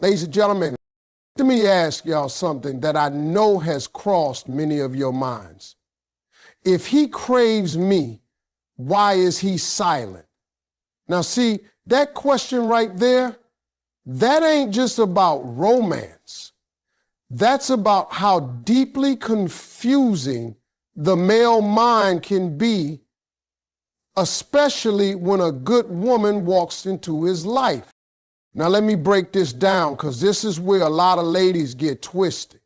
Ladies and gentlemen, let me ask y'all something that I know has crossed many of your minds. If he craves me, why is he silent? Now see, that question right there, that ain't just about romance. That's about how deeply confusing the male mind can be, especially when a good woman walks into his life. Now let me break this down, because this is where a lot of ladies get twisted.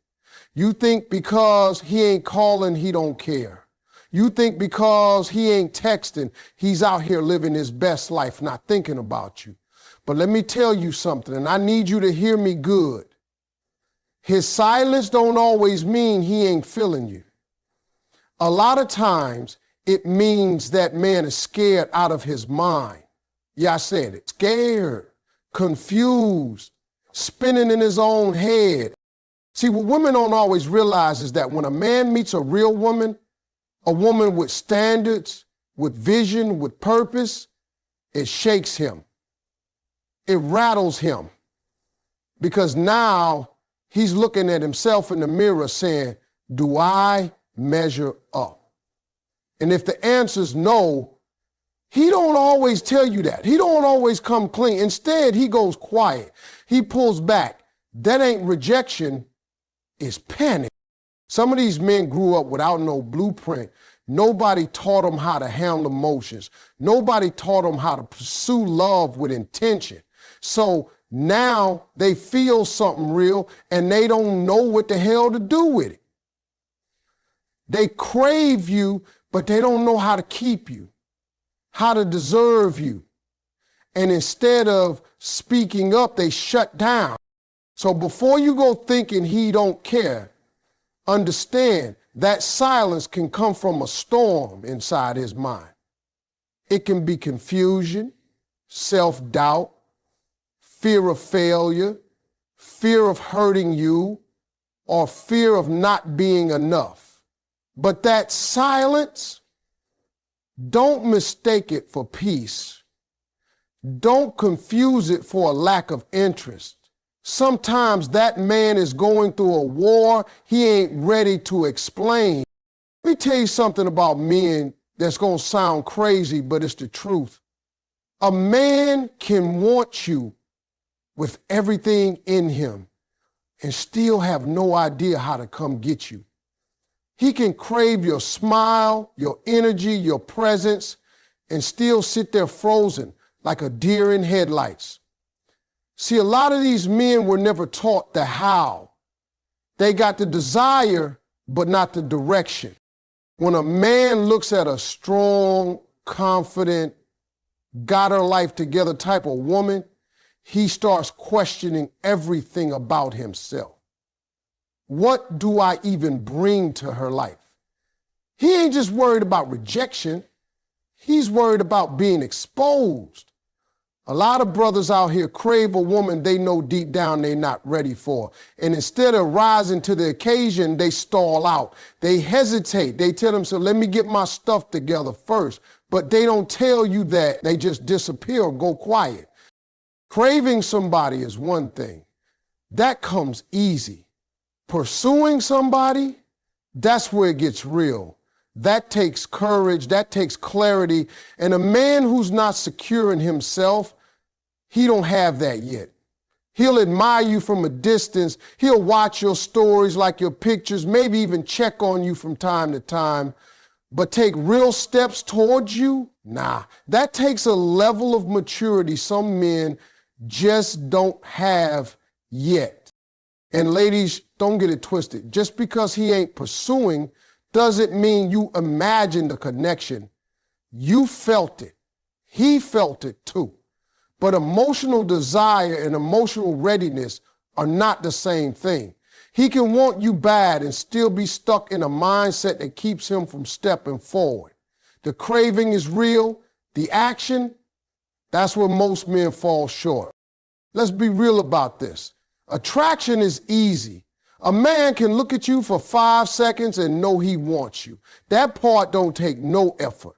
You think because he ain't calling, he don't care. You think because he ain't texting, he's out here living his best life, not thinking about you. But let me tell you something, and I need you to hear me good. His silence don't always mean he ain't feeling you. A lot of times it means that man is scared out of his mind. Yeah, I said it. Scared, confused, spinning in his own head. See, what women don't always realize is that when a man meets a real woman, a woman with standards, with vision, with purpose, it shakes him. It rattles him. Because now he's looking at himself in the mirror saying, do I measure up? And if the answer's no, he don't always tell you that. He don't always come clean. Instead, he goes quiet. He pulls back. That ain't rejection, it's panic. Some of these men grew up without no blueprint. Nobody taught them how to handle emotions. Nobody taught them how to pursue love with intention. So now they feel something real and they don't know what the hell to do with it. They crave you, but they don't know how to keep you, how to deserve you. And instead of speaking up, they shut down. So before you go thinking he don't care, understand that silence can come from a storm inside his mind. It can be confusion, self-doubt, fear of failure, fear of hurting you, or fear of not being enough. But that silence, don't mistake it for peace. Don't confuse it for a lack of interest. Sometimes that man is going through a war he ain't ready to explain. Let me tell you something about men that's going to sound crazy, but it's the truth. A man can want you with everything in him and still have no idea how to come get you. He can crave your smile, your energy, your presence, and still sit there frozen like a deer in headlights. See, a lot of these men were never taught the how. They got the desire, but not the direction. When a man looks at a strong, confident, got her life together type of woman, he starts questioning everything about himself. What do I even bring to her life? He ain't just worried about rejection. He's worried about being exposed. A lot of brothers out here crave a woman they know deep down they're not ready for. And instead of rising to the occasion, they stall out. They hesitate. They tell themselves, let me get my stuff together first. But they don't tell you that. They just disappear or go quiet. Craving somebody is one thing. That comes easy. Pursuing somebody, that's where it gets real. That takes courage, that takes clarity. And a man who's not secure in himself, he don't have that yet. He'll admire you from a distance. He'll watch your stories, like your pictures, maybe even check on you from time to time. But take real steps towards you? Nah, that takes a level of maturity some men just don't have yet. And ladies, don't get it twisted. Just because he ain't pursuing doesn't mean you imagine the connection. You felt it. He felt it too. But emotional desire and emotional readiness are not the same thing. He can want you bad and still be stuck in a mindset that keeps him from stepping forward. The craving is real. The action, that's where most men fall short. Let's be real about this. Attraction is easy. A man can look at you for 5 seconds and know he wants you. That part don't take no effort.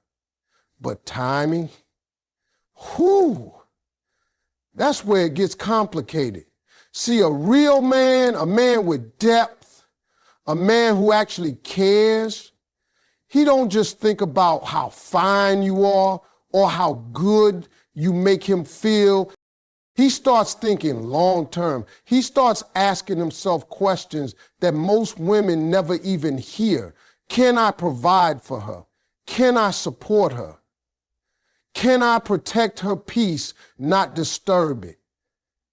But timing, that's where it gets complicated. See, a real man, a man with depth, a man who actually cares, he don't just think about how fine you are or how good you make him feel. He starts thinking long term. He starts asking himself questions that most women never even hear. Can I provide for her? Can I support her? Can I protect her peace, not disturb it?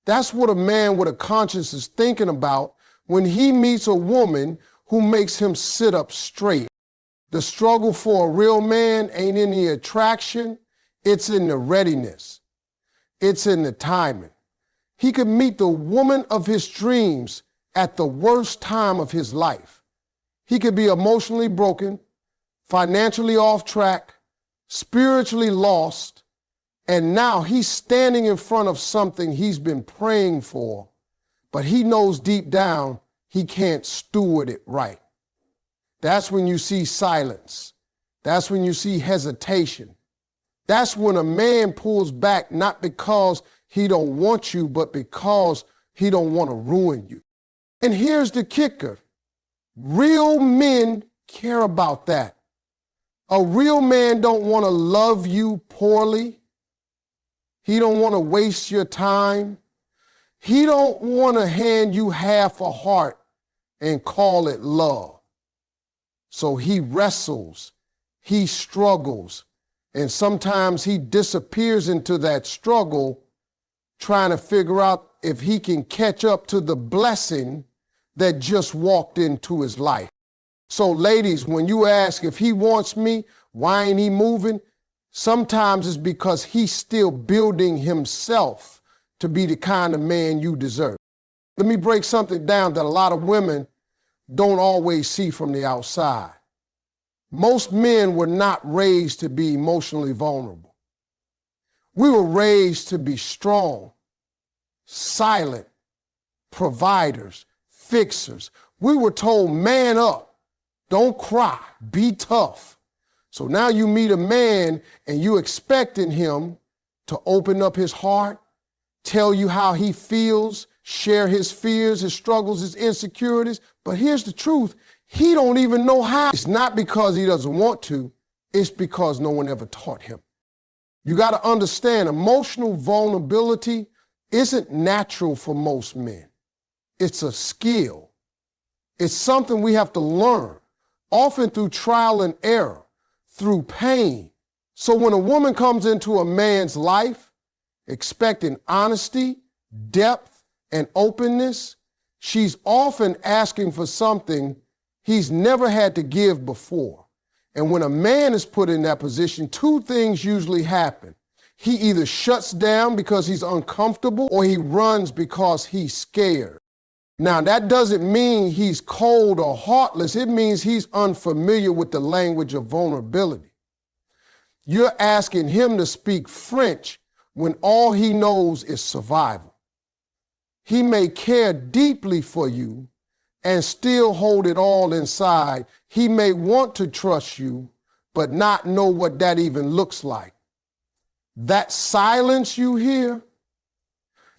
That's what a man with a conscience is thinking about when he meets a woman who makes him sit up straight. The struggle for a real man ain't in the attraction, it's in the readiness. It's in the timing. He could meet the woman of his dreams at the worst time of his life. He could be emotionally broken, financially off track, spiritually lost, and now he's standing in front of something he's been praying for, but he knows deep down he can't steward it right. That's when you see silence. That's when you see hesitation. That's when a man pulls back, not because he don't want you, but because he don't want to ruin you. And here's the kicker. Real men care about that. A real man don't want to love you poorly. He don't want to waste your time. He don't want to hand you half a heart and call it love. So he wrestles, he struggles, and sometimes he disappears into that struggle trying to figure out if he can catch up to the blessing that just walked into his life. So ladies, when you ask if he wants me, why ain't he moving? Sometimes it's because he's still building himself to be the kind of man you deserve. Let me break something down that a lot of women don't always see from the outside. Most men were not raised to be emotionally vulnerable. We were raised to be strong, silent, providers, fixers. We were told, man up, don't cry, be tough. So now you meet a man and you expecting him to open up his heart, tell you how he feels, share his fears, his struggles, his insecurities. But here's the truth. He don't even know how. It's not because he doesn't want to. It's because no one ever taught him. You got to understand, emotional vulnerability isn't natural for most men. It's a skill. It's something we have to learn, often through trial and error, through pain. So when a woman comes into a man's life expecting honesty, depth, and openness, she's often asking for something he's never had to give before. And when a man is put in that position, two things usually happen. He either shuts down because he's uncomfortable or he runs because he's scared. Now, that doesn't mean he's cold or heartless. It means he's unfamiliar with the language of vulnerability. You're asking him to speak French when all he knows is survival. He may care deeply for you and still hold it all inside. He may want to trust you, but not know what that even looks like. That silence you hear,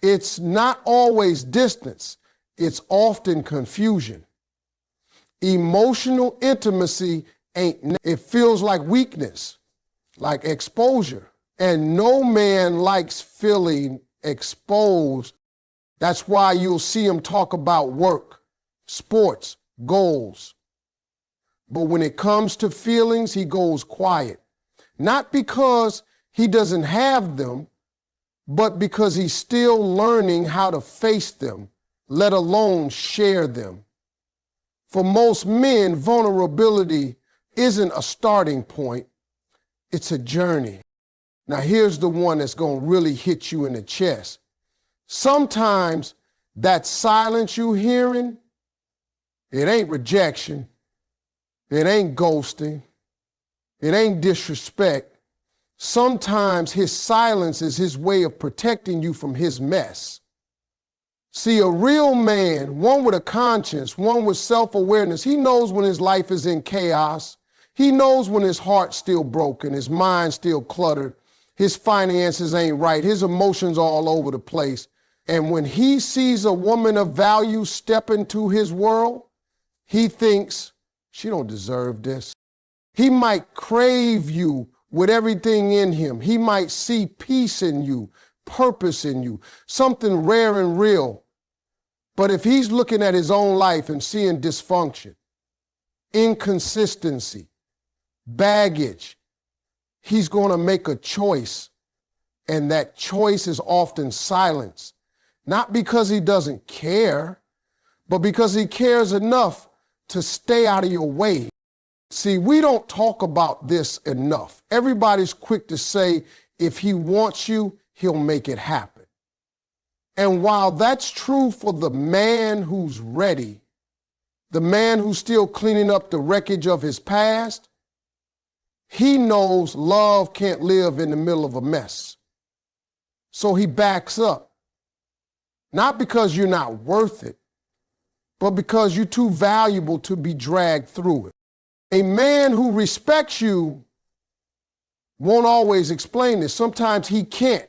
it's not always distance. It's often confusion. Emotional intimacy it feels like weakness, like exposure. And no man likes feeling exposed. That's why you'll see him talk about work, sports, goals. But when it comes to feelings, he goes quiet. Not because he doesn't have them, but because he's still learning how to face them, let alone share them. For most men, vulnerability isn't a starting point, it's a journey. Now here's the one that's gonna really hit you in the chest. Sometimes that silence you hearing, it ain't rejection, it ain't ghosting, it ain't disrespect. Sometimes his silence is his way of protecting you from his mess. See, a real man, one with a conscience, one with self-awareness, he knows when his life is in chaos. He knows when his heart's still broken, his mind's still cluttered, his finances ain't right, his emotions all over the place. And when he sees a woman of value step into his world, he thinks, she don't deserve this. He might crave you with everything in him. He might see peace in you, purpose in you, something rare and real. But if he's looking at his own life and seeing dysfunction, inconsistency, baggage, he's going to make a choice. And that choice is often silence, not because he doesn't care, but because he cares enough to stay out of your way. See, we don't talk about this enough. Everybody's quick to say, if he wants you, he'll make it happen. And while that's true for the man who's ready, the man who's still cleaning up the wreckage of his past, he knows love can't live in the middle of a mess. So he backs up. Not because you're not worth it, but because you're too valuable to be dragged through it. A man who respects you won't always explain this. Sometimes he can't.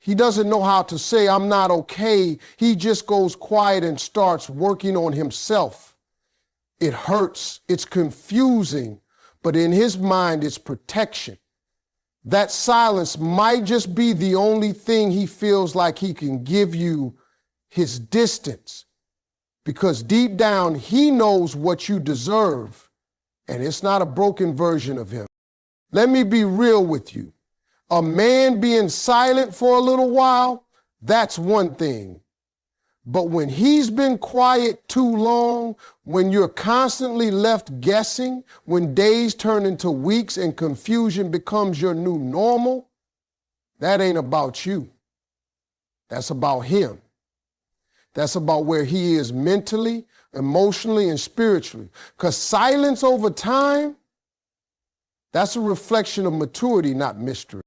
He doesn't know how to say, I'm not okay. He just goes quiet and starts working on himself. It hurts. It's confusing. But in his mind, it's protection. That silence might just be the only thing he feels like he can give you, his distance. Because deep down, he knows what you deserve. And it's not a broken version of him. Let me be real with you. A man being silent for a little while, that's one thing. But when he's been quiet too long, when you're constantly left guessing, when days turn into weeks and confusion becomes your new normal, that ain't about you. That's about him. That's about where he is mentally, emotionally, and spiritually. Because silence over time, that's a reflection of maturity, not mystery.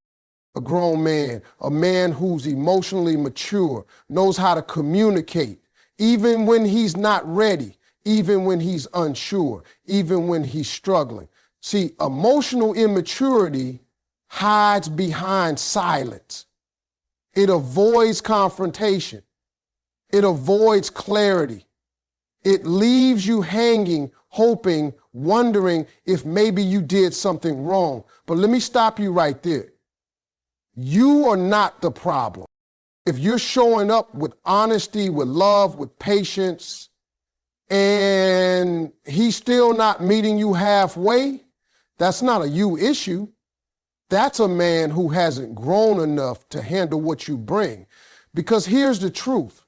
A grown man, a man who's emotionally mature, knows how to communicate, even when he's not ready, even when he's unsure, even when he's struggling. See, emotional immaturity hides behind silence. It avoids confrontation. It avoids clarity. It leaves you hanging, hoping, wondering if maybe you did something wrong. But let me stop you right there. You are not the problem. If you're showing up with honesty, with love, with patience, and he's still not meeting you halfway, that's not a you issue. That's a man who hasn't grown enough to handle what you bring. Because here's the truth.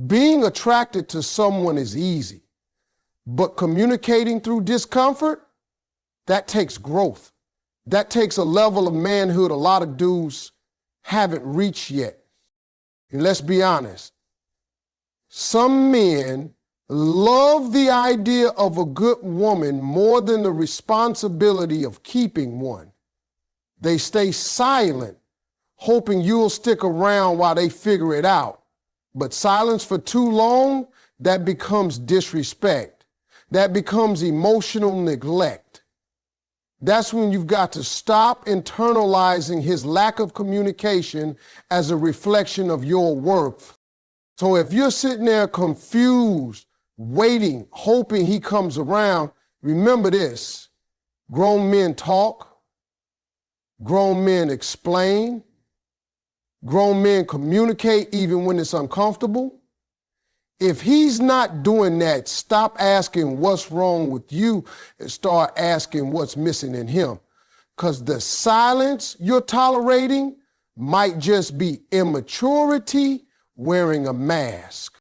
Being attracted to someone is easy, but communicating through discomfort, that takes growth. That takes a level of manhood a lot of dudes haven't reached yet. And let's be honest. Some men love the idea of a good woman more than the responsibility of keeping one. They stay silent, hoping you'll stick around while they figure it out. But silence for too long, that becomes disrespect. That becomes emotional neglect. That's when you've got to stop internalizing his lack of communication as a reflection of your worth. So if you're sitting there confused, waiting, hoping he comes around, remember this. Grown men talk. Grown men explain. Grown men communicate even when it's uncomfortable. If he's not doing that, stop asking what's wrong with you and start asking what's missing in him. Because the silence you're tolerating might just be immaturity wearing a mask.